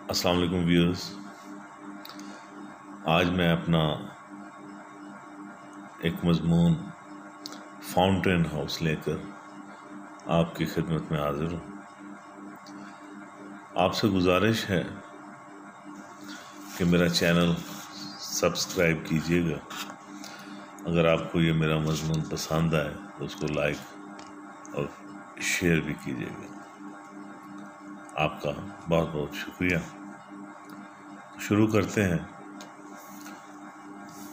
السلام علیکم ویورز، آج میں اپنا ایک مضمون فاؤنٹین ہاؤس لے کر آپ کی خدمت میں حاضر ہوں۔ آپ سے گزارش ہے کہ میرا چینل سبسکرائب کیجیے گا۔ اگر آپ کو یہ میرا مضمون پسند آئے تو اس کو لائک اور شیئر بھی کیجیے گا۔ آپ کا بہت بہت شکریہ۔ شروع کرتے ہیں۔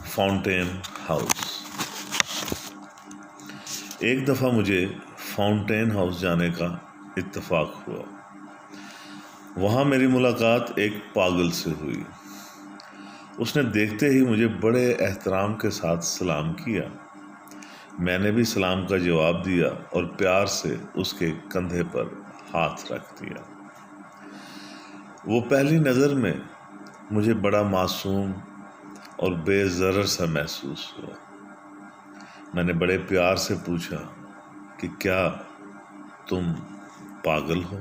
Fountain house. ایک دفعہ مجھے فاؤنٹین ہاؤس جانے کا اتفاق ہوا۔ وہاں میری ملاقات ایک پاگل سے ہوئی۔ اس نے دیکھتے ہی مجھے بڑے احترام کے ساتھ سلام کیا۔ میں نے بھی سلام کا جواب دیا اور پیار سے اس کے کندھے پر ہاتھ رکھ دیا۔ وہ پہلی نظر میں مجھے بڑا معصوم اور بے ضرر سا محسوس ہوا۔ میں نے بڑے پیار سے پوچھا کہ کیا تم پاگل ہو؟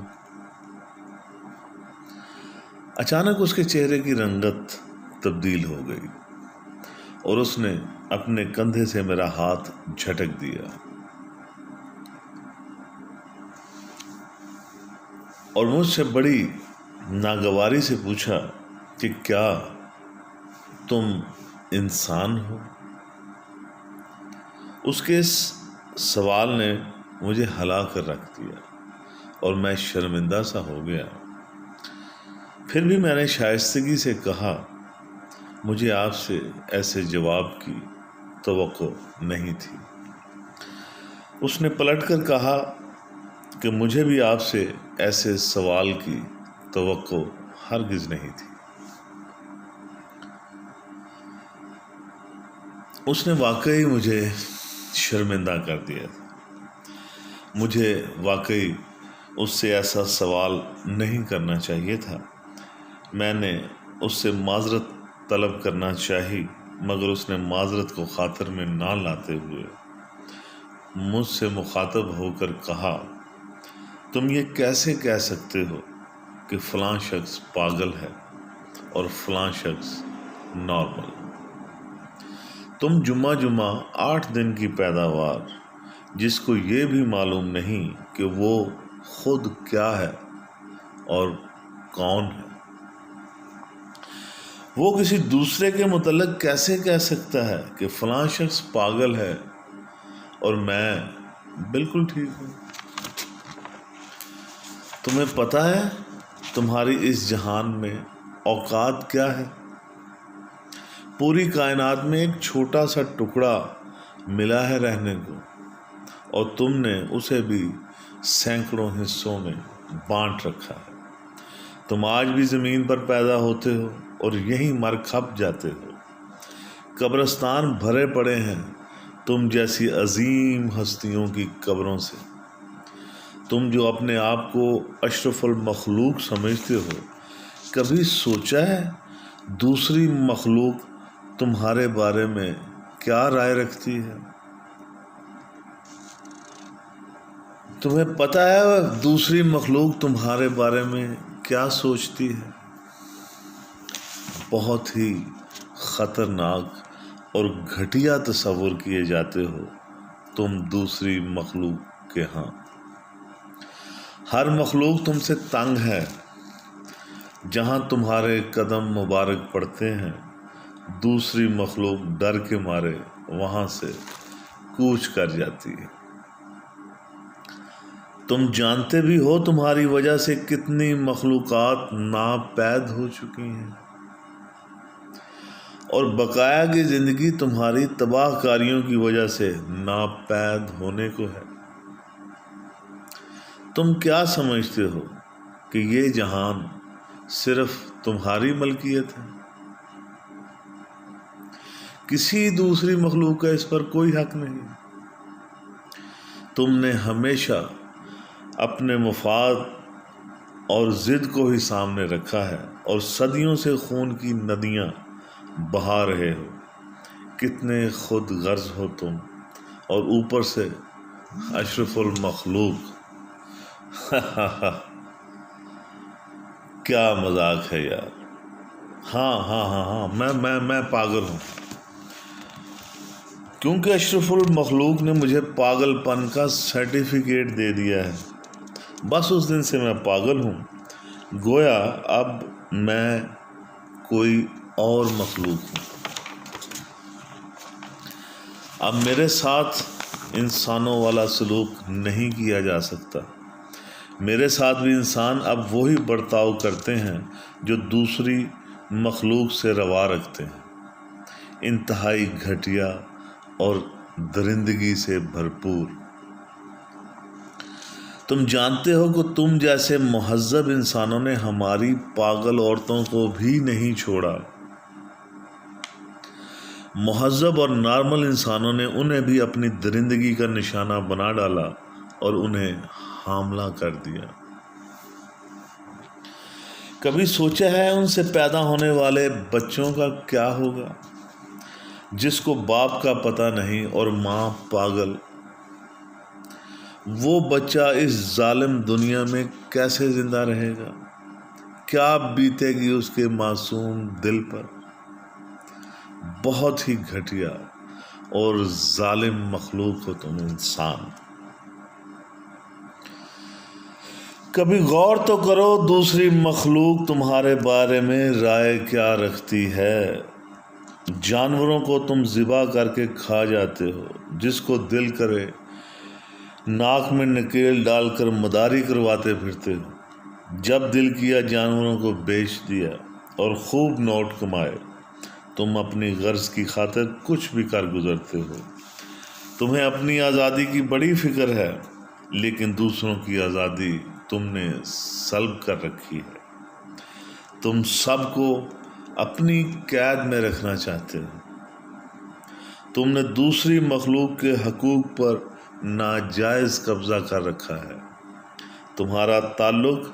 اچانک اس کے چہرے کی رنگت تبدیل ہو گئی اور اس نے اپنے کندھے سے میرا ہاتھ جھٹک دیا اور مجھ سے بڑی ناگواری سے پوچھا کہ کیا تم انسان ہو؟ اس کے اس سوال نے مجھے ہلا کر رکھ دیا اور میں شرمندہ سا ہو گیا۔ پھر بھی میں نے شائستگی سے کہا، مجھے آپ سے ایسے جواب کی توقع نہیں تھی۔ اس نے پلٹ کر کہا کہ مجھے بھی آپ سے ایسے سوال کی توقع ہرگز نہیں تھی۔ اس نے واقعی مجھے شرمندہ کر دیا تھا۔ مجھے واقعی اس سے ایسا سوال نہیں کرنا چاہیے تھا۔ میں نے اس سے معذرت طلب کرنا چاہی، مگر اس نے معذرت کو خاطر میں نہ لاتے ہوئے مجھ سے مخاطب ہو کر کہا، تم یہ کیسے کہہ سکتے ہو کہ فلاں شخص پاگل ہے اور فلاں شخص نارمل؟ تم جمعہ 8 دن کی پیداوار، جس کو یہ بھی معلوم نہیں کہ وہ خود کیا ہے اور کون ہے، وہ کسی دوسرے کے متعلق کیسے کہہ سکتا ہے کہ فلاں شخص پاگل ہے اور میں بالکل ٹھیک ہوں؟ تمہیں پتہ ہے تمہاری اس جہان میں اوقات کیا ہے؟ پوری کائنات میں ایک چھوٹا سا ٹکڑا ملا ہے رہنے کو، اور تم نے اسے بھی سینکڑوں حصوں میں بانٹ رکھا ہے۔ تم آج بھی زمین پر پیدا ہوتے ہو اور یہیں مر کھپ جاتے ہو۔ قبرستان بھرے پڑے ہیں تم جیسی عظیم ہستیوں کی قبروں سے۔ تم جو اپنے آپ کو اشرف المخلوق سمجھتے ہو، کبھی سوچا ہے دوسری مخلوق تمہارے بارے میں کیا رائے رکھتی ہے؟ تمہیں پتہ ہے دوسری مخلوق تمہارے بارے میں کیا سوچتی ہے؟ بہت ہی خطرناک اور گھٹیا تصور کیے جاتے ہو تم دوسری مخلوق کے ہاں۔ ہر مخلوق تم سے تنگ ہے۔ جہاں تمہارے قدم مبارک پڑتے ہیں، دوسری مخلوق ڈر کے مارے وہاں سے کوچ کر جاتی ہے۔ تم جانتے بھی ہو تمہاری وجہ سے کتنی مخلوقات ناپید ہو چکی ہیں، اور بقایا کی زندگی تمہاری تباہ کاریوں کی وجہ سے ناپید ہونے کو ہے۔ تم کیا سمجھتے ہو کہ یہ جہان صرف تمہاری ملکیت ہے؟ کسی دوسری مخلوق کا اس پر کوئی حق نہیں۔ تم نے ہمیشہ اپنے مفاد اور ضد کو ہی سامنے رکھا ہے اور صدیوں سے خون کی ندیاں بہا رہے ہو۔ کتنے خود غرض ہو تم، اور اوپر سے اشرف المخلوق۔ کیا مذاق ہے یار. ہاں میں پاگل ہوں، کیونکہ اشرف المخلوق نے مجھے پاگل پن کا سرٹیفکیٹ دے دیا ہے. بس اس دن سے میں پاگل ہوں، گویا اب میں کوئی اور مخلوق ہوں. اب میرے ساتھ انسانوں والا سلوک نہیں کیا جا سکتا. میرے ساتھ بھی انسان اب وہی برتاؤ کرتے ہیں جو دوسری مخلوق سے روا رکھتے ہیں، انتہائی گھٹیا اور درندگی سے بھرپور. تم جانتے ہو کہ تم جیسے مہذب انسانوں نے ہماری پاگل عورتوں کو بھی نہیں چھوڑا. مہذب اور نارمل انسانوں نے انہیں بھی اپنی درندگی کا نشانہ بنا ڈالا اور انہیں حاملہ کر دیا. کبھی سوچا ہے ان سے پیدا ہونے والے بچوں کا کیا ہوگا، جس کو باپ کا پتہ نہیں اور ماں پاگل؟ وہ بچہ اس ظالم دنیا میں کیسے زندہ رہے گا؟ کیا بیتے گی اس کے معصوم دل پر؟ بہت ہی گھٹیا اور ظالم مخلوق ہو تم انسان. کبھی غور تو کرو دوسری مخلوق تمہارے بارے میں رائے کیا رکھتی ہے. جانوروں کو تم ذبح کر کے کھا جاتے ہو، جس کو دل کرے ناک میں نکیل ڈال کر مداری کرواتے پھرتے ہو. جب دل کیا جانوروں کو بیچ دیا اور خوب نوٹ کمائے. تم اپنی غرض کی خاطر کچھ بھی کر گزرتے ہو. تمہیں اپنی آزادی کی بڑی فکر ہے، لیکن دوسروں کی آزادی تم نے سلب کر رکھی ہے. تم سب کو اپنی قید میں رکھنا چاہتے ہو. تم نے دوسری مخلوق کے حقوق پر ناجائز قبضہ کر رکھا ہے. تمہارا تعلق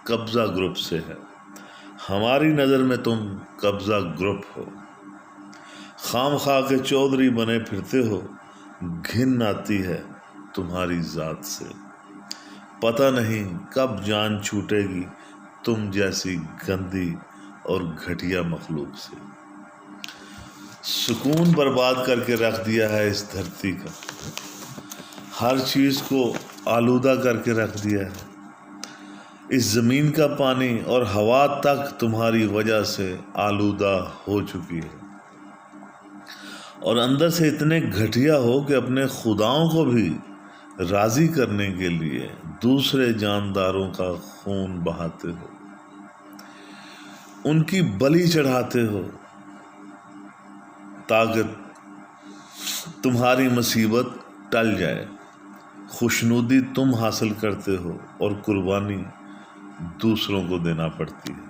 قبضہ گروپ سے ہے. ہماری نظر میں تم قبضہ گروپ ہو. خام خواہ کے چودھری بنے پھرتے ہو. گھن آتی ہے تمہاری ذات سے. پتہ نہیں کب جان چھوٹے گی تم جیسی گندی اور گھٹیا مخلوق سے. سکون برباد کر کے رکھ دیا ہے اس دھرتی کا. ہر چیز کو آلودہ کر کے رکھ دیا ہے. اس زمین کا پانی اور ہوا تک تمہاری وجہ سے آلودہ ہو چکی ہے. اور اندر سے اتنے گھٹیا ہو کہ اپنے خداؤں کو بھی راضی کرنے کے لیے دوسرے جانداروں کا خون بہاتے ہو، ان کی بلی چڑھاتے ہو تاکہ تمہاری مصیبت ٹل جائے. خوشنودی تم حاصل کرتے ہو اور قربانی دوسروں کو دینا پڑتی ہے.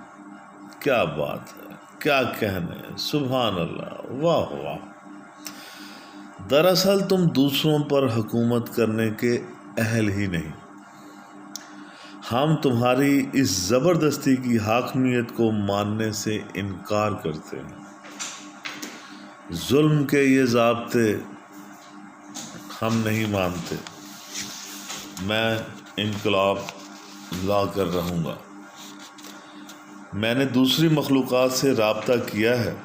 کیا بات ہے، کیا کہنے، سبحان اللہ، واہ واہ. دراصل تم دوسروں پر حکومت کرنے کے اہل ہی نہیں. ہم تمہاری اس زبردستی کی حاکمیت کو ماننے سے انکار کرتے ہیں. ظلم کے یہ ضابطے ہم نہیں مانتے. میں انقلاب لا کر رہوں گا. میں نے دوسری مخلوقات سے رابطہ کیا ہے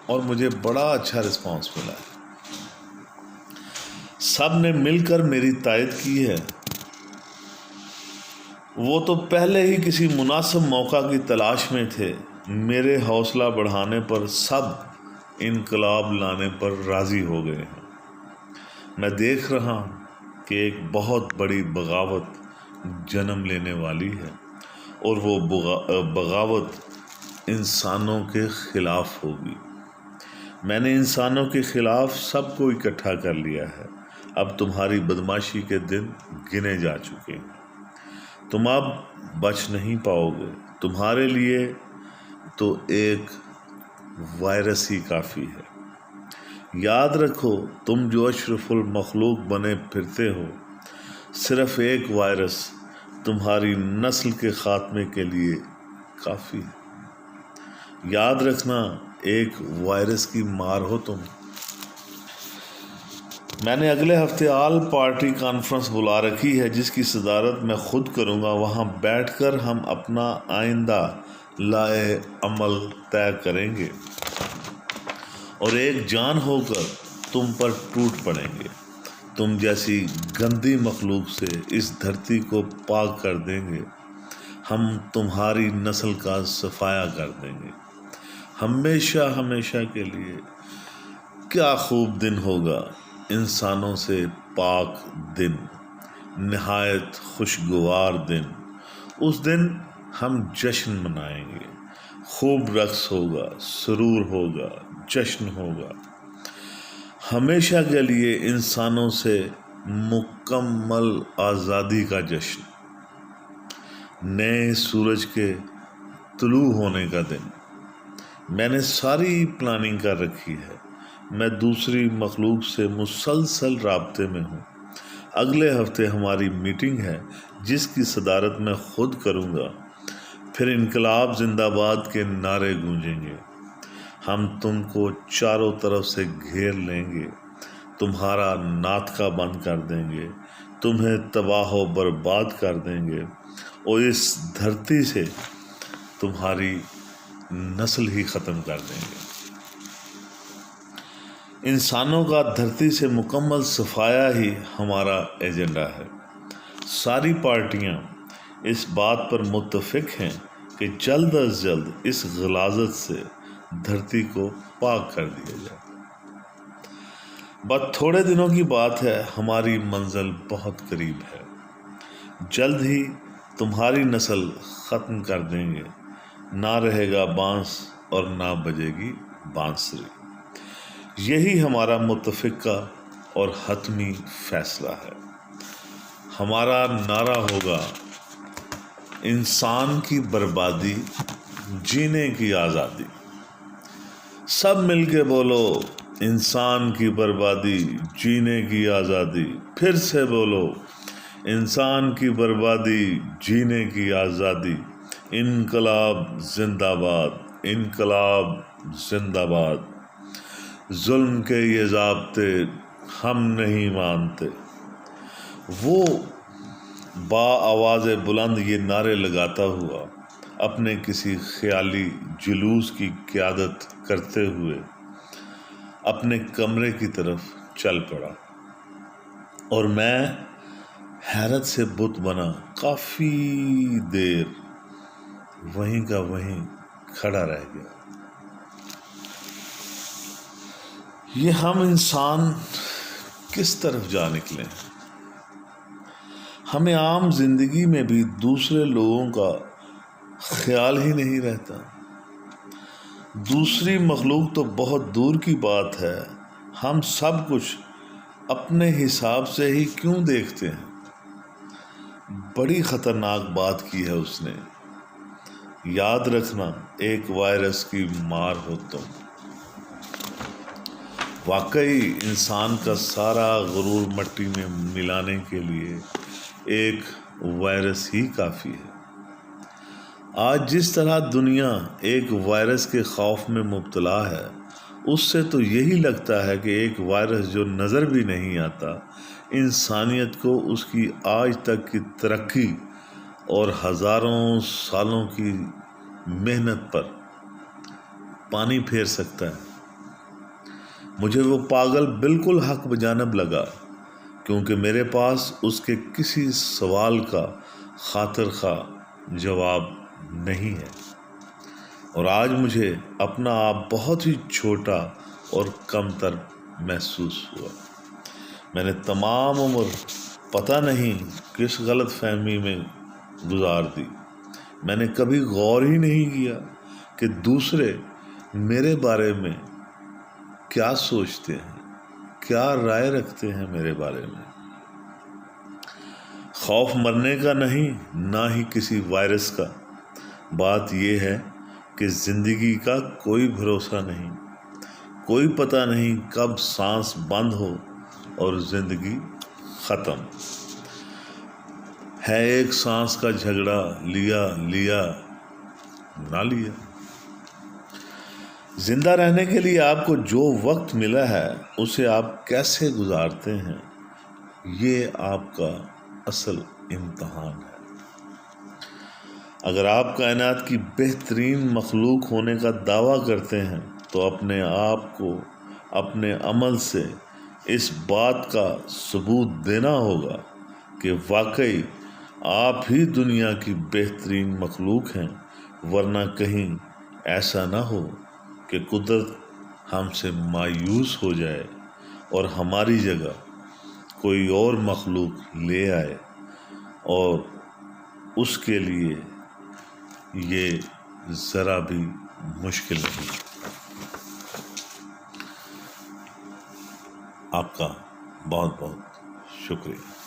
اور مجھے بڑا اچھا رسپانس ملا ہے. سب نے مل کر میری تائید کی ہے. وہ تو پہلے ہی کسی مناسب موقع کی تلاش میں تھے. میرے حوصلہ بڑھانے پر سب انقلاب لانے پر راضی ہو گئے ہیں. میں دیکھ رہا ہوں کہ ایک بہت بڑی بغاوت جنم لینے والی ہے، اور وہ بغاوت انسانوں کے خلاف ہوگی. میں نے انسانوں کے خلاف سب کو اکٹھا کر لیا ہے. اب تمہاری بدماشی کے دن گنے جا چکے ہیں. تم اب بچ نہیں پاؤ گے. تمہارے لیے تو ایک وائرس ہی کافی ہے. یاد رکھو، تم جو اشرف المخلوق بنے پھرتے ہو، صرف ایک وائرس تمہاری نسل کے خاتمے کے لیے کافی ہے. یاد رکھنا، ایک وائرس کی مار ہو تم. میں نے اگلے ہفتے آل پارٹی کانفرنس بلا رکھی ہے جس کی صدارت میں خود کروں گا۔ وہاں بیٹھ کر ہم اپنا آئندہ لائے عمل طے کریں گے اور ایک جان ہو کر تم پر ٹوٹ پڑیں گے۔ تم جیسی گندی مخلوق سے اس دھرتی کو پاک کر دیں گے۔ ہم تمہاری نسل کا صفایا کر دیں گے ہمیشہ ہمیشہ کے لیے۔ کیا خوب دن ہوگا، انسانوں سے پاک دن، نہایت خوشگوار دن۔ اس دن ہم جشن منائیں گے، خوب رقص ہوگا، سرور ہوگا، جشن ہوگا۔ ہمیشہ کے لیے انسانوں سے مکمل آزادی کا جشن، نئے سورج کے طلوع ہونے کا دن۔ میں نے ساری پلاننگ کر رکھی ہے۔ میں دوسری مخلوق سے مسلسل رابطے میں ہوں۔ اگلے ہفتے ہماری میٹنگ ہے جس کی صدارت میں خود کروں گا۔ پھر انقلاب زندہ باد کے نعرے گونجیں گے۔ ہم تم کو چاروں طرف سے گھیر لیں گے، تمہارا ناطقہ بند کر دیں گے، تمہیں تباہ و برباد کر دیں گے اور اس دھرتی سے تمہاری نسل ہی ختم کر دیں گے۔ انسانوں کا دھرتی سے مکمل صفایا ہی ہمارا ایجنڈا ہے۔ ساری پارٹیاں اس بات پر متفق ہیں کہ جلد از جلد اس غلاظت سے دھرتی کو پاک کر دیا جائے۔ بس تھوڑے دنوں کی بات ہے، ہماری منزل بہت قریب ہے۔ جلد ہی تمہاری نسل ختم کر دیں گے، نہ رہے گا بانس اور نہ بجے گی بانسری۔ یہی ہمارا متفقہ اور حتمی فیصلہ ہے۔ ہمارا نعرہ ہوگا، انسان کی بربادی، جینے کی آزادی۔ سب مل کے بولو، انسان کی بربادی، جینے کی آزادی۔ پھر سے بولو، انسان کی بربادی، جینے کی آزادی۔ انقلاب زندہ باد، انقلاب زندہ باد۔ ظلم کے یہ ضابطے ہم نہیں مانتے۔ وہ با آواز بلند یہ نعرے لگاتا ہوا اپنے کسی خیالی جلوس کی قیادت کرتے ہوئے اپنے کمرے کی طرف چل پڑا اور میں حیرت سے بت بنا کافی دیر وہیں کا وہیں کھڑا رہ گیا۔ یہ ہم انسان کس طرف جا نکلے ہیں؟ ہمیں عام زندگی میں بھی دوسرے لوگوں کا خیال ہی نہیں رہتا۔ دوسری مخلوق تو بہت دور کی بات ہے، ہم سب کچھ اپنے حساب سے ہی کیوں دیکھتے ہیں؟ بڑی خطرناک بات کی ہے اس نے۔ یاد رکھنا، ایک وائرس کی مار ہو تم۔ واقعی انسان کا سارا غرور مٹی میں ملانے کے لیے ایک وائرس ہی کافی ہے۔ آج جس طرح دنیا ایک وائرس کے خوف میں مبتلا ہے، اس سے تو یہی لگتا ہے کہ ایک وائرس جو نظر بھی نہیں آتا انسانیت کو اس کی آج تک کی ترقی اور ہزاروں سالوں کی محنت پر پانی پھیر سکتا ہے۔ مجھے وہ پاگل بالکل حق بجانب لگا، کیونکہ میرے پاس اس کے کسی سوال کا خاطر خواہ جواب نہیں ہے، اور آج مجھے اپنا آپ بہت ہی چھوٹا اور کمتر محسوس ہوا۔ میں نے تمام عمر پتہ نہیں کس غلط فہمی میں گزار دی۔ میں نے کبھی غور ہی نہیں کیا کہ دوسرے میرے بارے میں کیا سوچتے ہیں، کیا رائے رکھتے ہیں میرے بارے میں۔ خوف مرنے کا نہیں، نہ ہی کسی وائرس کا۔ بات یہ ہے کہ زندگی کا کوئی بھروسہ نہیں، کوئی پتہ نہیں کب سانس بند ہو اور زندگی ختم ہے۔ ایک سانس کا جھگڑا، لیا نہ لیا۔ زندہ رہنے کے لیے آپ کو جو وقت ملا ہے اسے آپ کیسے گزارتے ہیں، یہ آپ کا اصل امتحان ہے۔ اگر آپ کائنات کی بہترین مخلوق ہونے کا دعویٰ کرتے ہیں تو اپنے آپ کو اپنے عمل سے اس بات کا ثبوت دینا ہوگا کہ واقعی آپ ہی دنیا کی بہترین مخلوق ہیں، ورنہ کہیں ایسا نہ ہو کہ قدرت ہم سے مایوس ہو جائے اور ہماری جگہ کوئی اور مخلوق لے آئے، اور اس کے لیے یہ ذرا بھی مشکل نہیں۔ آپ کا بہت بہت شکریہ۔